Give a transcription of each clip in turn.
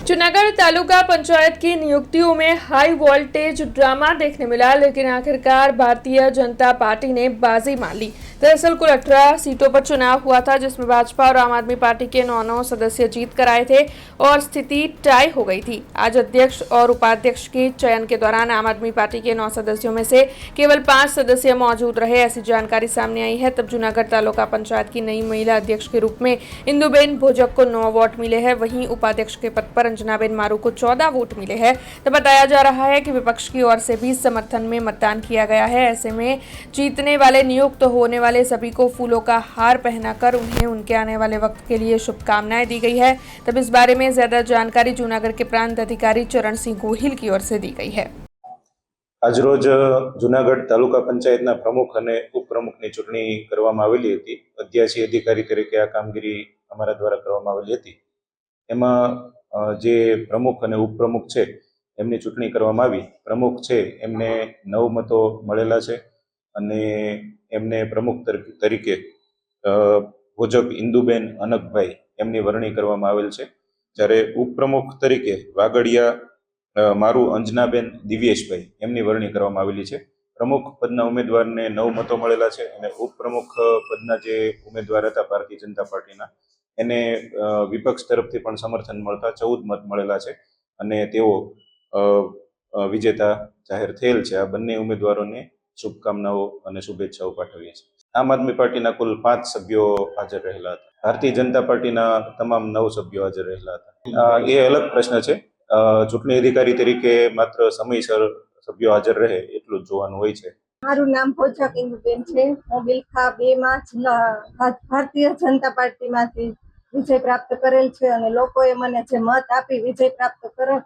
जूनागढ़ तालुका पंचायत की नियुक्तियों में हाई वोल्टेज ड्रामा देखने मिला, लेकिन आखिरकार भारतीय जनता पार्टी ने बाजी मार ली। दरअसल कुल 18 सीटों पर चुनाव हुआ था, जिसमें भाजपा और आम आदमी पार्टी के 9 सदस्य जीत कर आए थे और स्थिति टाई हो गई थी। आज अध्यक्ष और उपाध्यक्ष के चयन के दौरान आम आदमी पार्टी के 9 सदस्यों में से केवल 5 सदस्य मौजूद रहे, ऐसी जानकारी सामने आई है। तब जूनागढ़ तालुका पंचायत की नई महिला अध्यक्ष के रूप में इंदुबेन भोजक को 9 वोट मिले हैं। वहीं उपाध्यक्ष के पद पर अंजनाबेन मारू को 14 वोट मिले हैं। तो बताया जा रहा है कि विपक्ष की ओर से भी समर्थन में मतदान किया गया है। ऐसे में जीतने वाले नियुक्त होने वाले सभी को फूलों का हार पहनाकर उन्हें उनके आने वाले वक्त के लिए शुभकामनाएं दी गई है। तब इस बारे में ज्यादा जानकारी जूनागढ़ के प्रांत अधिकारी चरण सिंह गोहिल की ओर से दी गई है। આજરોજ જૂનાગઢ તાલુકા પંચાયતના પ્રમુખ અને ઉપપ્રમુખની ચૂંટણી કરવામાં આવેલી હતી। અધ્યાસી અધિકારી તરીકે આ કામગીરી અમારા દ્વારા કરવામાં આવેલી હતી। એમાં જે પ્રમુખ અને ઉપપ્રમુખ છે એમની ચૂંટણી કરવામાં આવી। પ્રમુખ છે એમને 9 મતો મળેલા છે અને એમને પ્રમુખ તરીકે ભોજક ઇન્દુબેન અનકભાઈ એમની વરણી કરવામાં આવેલ છે। જ્યારે ઉપપ્રમુખ તરીકે વાગડિયા મારું અંજનાબેન દિવ્યેશભાઈ એમની વરણી કરવામાં આવેલી છે। પ્રમુખ પદના ઉમેદવારને 9 મતો મળેલા છે અને ઉપપ્રમુખ પદના જે ઉમેદવાર હતા ભારતીય જનતા પાર્ટીના એને વિપક્ષ તરફથી પણ સમર્થન મળતા 14 મત મળેલા છે અને તેઓ વિજેતા જાહેર થયેલ છે। આ બંને ઉમેદવારોને શુભકામનાઓ અને શુભેચ્છાઓ પાઠવીએ છીએ। આમ આદમી પાર્ટીના કુલ 5 સભ્યો હાજર રહેલા હતા। ભારતીય જનતા પાર્ટીના તમામ 9 સભ્યો હાજર રહેલા હતા। એ અલગ પ્રશ્ન છે। ચૂંટણી અધિકારી તરીકે માત્ર સમયસર સભ્યો હાજર રહે એટલું જ જોવાનું હોય છે। મારું નામ ભોજક ઇન્દુબેન છે। હું બિલખા 2 માં ભારતીય જનતા પાર્ટીમાંથી વિજય પ્રાપ્ત કરેલ છે અને લોકોએ મને જે મત આપી વિજય પ્રાપ્ત કરે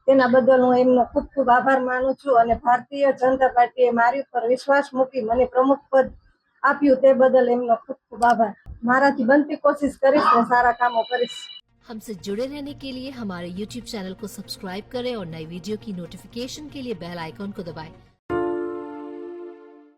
તેના બદલ હું એમનો ખૂબ ખૂબ આભાર માનું છું અને ભારતીય જનતા પાર્ટીએ મારી ઉપર વિશ્વાસ મૂકી મને પ્રમુખ પદ આપ્યું તે બદલ એમનો ખૂબ ખૂબ આભાર। મારાથી બનતી કોશિશ કરીશ ને સારા કામો કરીશ। हमसे जुड़े रहने के लिए हमारे YouTube चैनल को सब्सक्राइब करें और नई वीडियो की नोटिफिकेशन के लिए बेल आइकॉन को दबाएं।